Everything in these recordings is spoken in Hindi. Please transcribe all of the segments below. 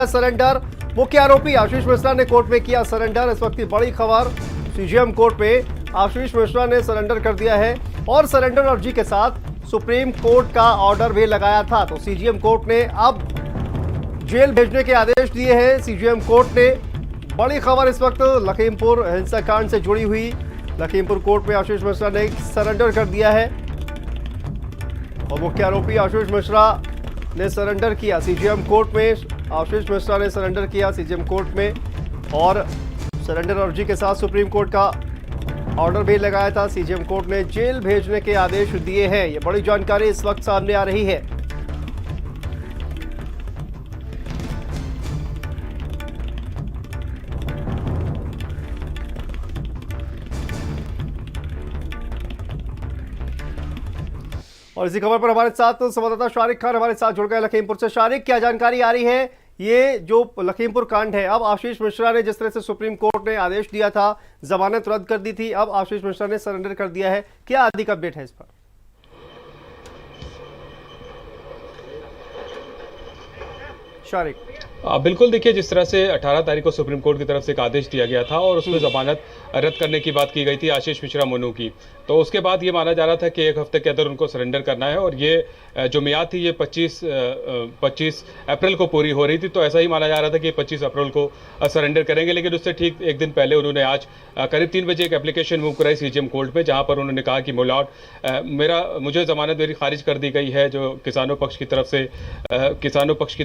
सरेंडर। मुख्य आरोपी आशीष मिश्रा ने कोर्ट में किया सरेंडर। इस वक्त की बड़ी खबर, सीजेएम कोर्ट में आशीष मिश्रा ने सरेंडर कर दिया है और सरेंडर अर्जी के साथ सुप्रीम कोर्ट का ऑर्डर भी लगाया था। तो सीजेएम कोर्ट ने अब जेल भेजने के आदेश दिए हैं। सीजेएम कोर्ट ने बड़ी खबर इस वक्त लखीमपुर हिंसाकांड से जुड़ी हुई। लखीमपुर कोर्ट में आशीष मिश्रा ने सरेंडर कर दिया है और मुख्य आरोपी आशीष मिश्रा ने सरेंडर किया सीजेएम कोर्ट में। आशीष मिश्रा ने सरेंडर किया सीजेएम कोर्ट में और सरेंडर अर्जी के साथ सुप्रीम कोर्ट का ऑर्डर भी लगाया था। सीजेएम कोर्ट ने जेल भेजने के आदेश दिए हैं। ये बड़ी जानकारी इस वक्त सामने आ रही है। और इसी खबर पर हमारे साथ संवाददाता शारिक खान हमारे साथ जुड़ गए लखीमपुर से। शारिक, क्या जानकारी आ रही है? ये जो लखीमपुर कांड है, अब आशीष मिश्रा ने जिस तरह से सुप्रीम कोर्ट ने आदेश दिया था, जमानत रद्द कर दी थी, अब आशीष मिश्रा ने सरेंडर कर दिया है। क्या अधिक अपडेट है इस पर? शारिक, बिल्कुल, देखिए, जिस तरह से 18 तारीख को सुप्रीम कोर्ट की तरफ से एक आदेश दिया गया था और उसमें जमानत रद्द करने की बात की गई थी आशीष मिश्रा मोनू की, तो उसके बाद ये माना जा रहा था कि एक हफ्ते के अंदर उनको सरेंडर करना है और ये जो मियाद थी ये 25 अप्रैल को पूरी हो रही थी। तो ऐसा ही माना जा रहा था कि 25 अप्रैल को सरेंडर करेंगे, लेकिन उससे ठीक एक दिन पहले उन्होंने आज करीब 3 बजे एक एप्लीकेशन मूव कराई सीजेएम कोर्ट में, जहां पर उन्होंने कहा कि मुझे मुझे जमानत मेरी खारिज कर दी गई है। जो किसानों पक्ष की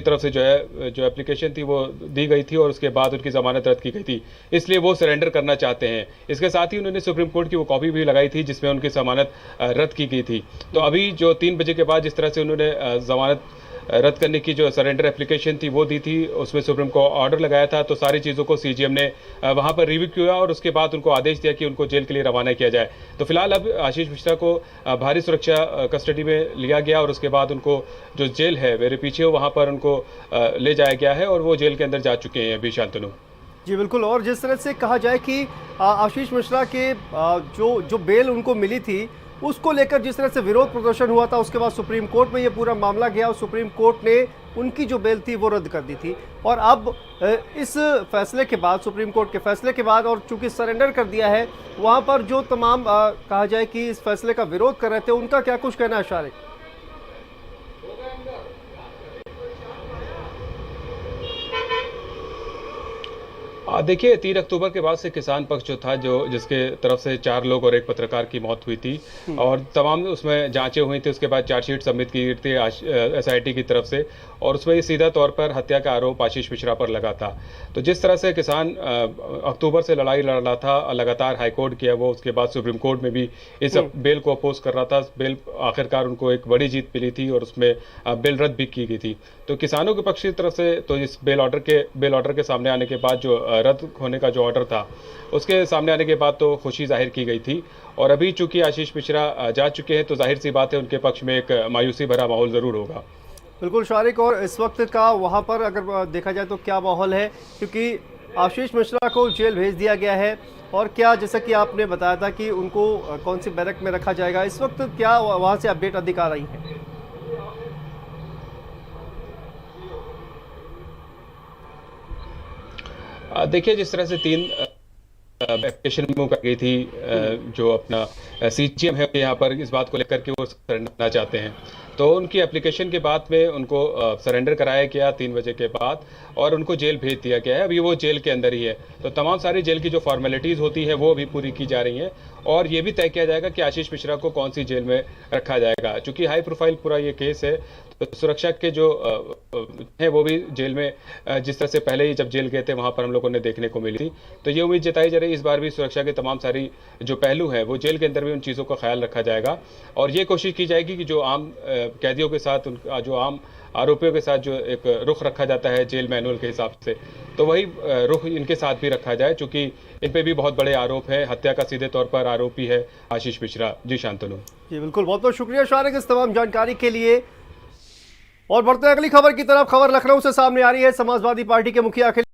तरफ से जो एप्लीकेशन थी वो दी गई थी और उसके बाद उनकी जमानत रद्द की गई थी, इसलिए वो सरेंडर करना चाहते हैं। इसके साथ ही उन्होंने सुप्रीम कोर्ट की वो कॉपी भी लगाई थी जिसमें उनकी जमानत रद्द की गई थी। तो अभी जो 3 बजे के बाद जिस तरह से उन्होंने जमानत रद्द करने की जो सरेंडर एप्लीकेशन थी वो दी थी, उसमें सुप्रीम को ऑर्डर लगाया था, तो सारी चीज़ों को सीजेएम ने वहां पर रिव्यू किया और उसके बाद उनको आदेश दिया कि उनको जेल के लिए रवाना किया जाए। तो फिलहाल अब आशीष मिश्रा को भारी सुरक्षा कस्टडी में लिया गया और उसके बाद उनको जो जेल है मेरे पीछे वहां पर उनको ले जाया गया है और वो जेल के अंदर जा चुके हैं अभी। शांतनु जी बिल्कुल, और जिस तरह से कहा जाए कि आशीष मिश्रा के जो बेल उनको मिली थी उसको लेकर जिस तरह से विरोध प्रदर्शन हुआ था, उसके बाद सुप्रीम कोर्ट में ये पूरा मामला गया और सुप्रीम कोर्ट ने उनकी जो बेल थी वो रद्द कर दी थी। और अब इस फैसले के बाद, सुप्रीम कोर्ट के फैसले के बाद, और चूंकि सरेंडर कर दिया है, वहां पर जो तमाम कहा जाए कि इस फैसले का विरोध कर रहे थे, उनका क्या कुछ कहना है शारिक? देखिए, 3 अक्टूबर के बाद से किसान पक्ष जो था, जिसके तरफ से 4 लोग और एक पत्रकार की मौत हुई थी और तमाम उसमें जांचें हुई थी, उसके बाद चार्जशीट सबमिट की गई थी एसआईटी की तरफ से और उसमें सीधा तौर पर हत्या का आरोप आशीष मिश्रा पर लगा था। तो जिस तरह से किसान अक्टूबर से लड़ाई लड़ रहा था, लगातार हाईकोर्ट किया वो, उसके बाद सुप्रीम कोर्ट में भी इस बेल को अपोज कर रहा था। बेल आखिरकार उनको एक बड़ी जीत मिली थी और उसमें बेल रद्द भी की गई थी। तो किसानों के पक्ष की तरफ से तो इस बेल ऑर्डर के सामने आने के बाद, जो रद्द होने का जो ऑर्डर था उसके सामने आने के बाद, तो खुशी जाहिर की गई थी। और अभी चूंकि आशीष मिश्रा जा चुके हैं तो जाहिर सी बात है उनके पक्ष में एक मायूसी भरा माहौल जरूर होगा। बिल्कुल शारिक, और इस वक्त का वहां पर अगर देखा जाए तो क्या माहौल है, क्योंकि आशीष मिश्रा को जेल भेज दिया गया है और क्या, जैसा कि आपने बताया था कि उनको कौन सी बैरक में रखा जाएगा, इस वक्त क्या वहां से अपडेट अधिक आ रही है? देखिए, जिस तरह से 3 एप्लीकेशन मूव कर गई थी, जो अपना सीजेएम है यहाँ पर इस बात को लेकर के वो सरेंडर करना चाहते हैं, तो उनकी एप्लीकेशन के बाद में उनको सरेंडर कराया गया 3 बजे के बाद और उनको जेल भेज दिया गया है। अभी वो जेल के अंदर ही है, तो तमाम सारी जेल की जो फॉर्मेलिटीज़ होती है वो भी पूरी की जा रही हैं और ये भी तय किया जाएगा कि आशीष मिश्रा को कौन सी जेल में रखा जाएगा। चूँकि हाई प्रोफाइल पूरा ये केस है, तो सुरक्षा के जो है वो भी जेल में, जिस तरह से पहले ही जब जेल गए थे वहाँ पर हम लोगों ने देखने को मिली थी, तो ये उम्मीद जताई जा रही है इस बार भी सुरक्षा के तमाम सारी जो पहलू है वो जेल के अंदर भी उन चीज़ों का ख्याल रखा जाएगा और ये कोशिश की जाएगी कि जो आम कैदियों के साथ, जो आम आरोपियों के साथ जो एक रुख रखा जाता है जेल मैनुअल के हिसाब से, तो वही रुख इनके साथ भी रखा जाए, चूंकि इन पे भी बहुत बड़े आरोप है। हत्या का सीधे तौर पर आरोपी है आशीष मिश्रा। जी शांतनु। जी बिल्कुल, बहुत बहुत शुक्रिया शारिक इस तमाम जानकारी के लिए। और बढ़ते अगली खबर की तरफ। खबर लखनऊ से सामने आ रही है। समाजवादी पार्टी के मुखिया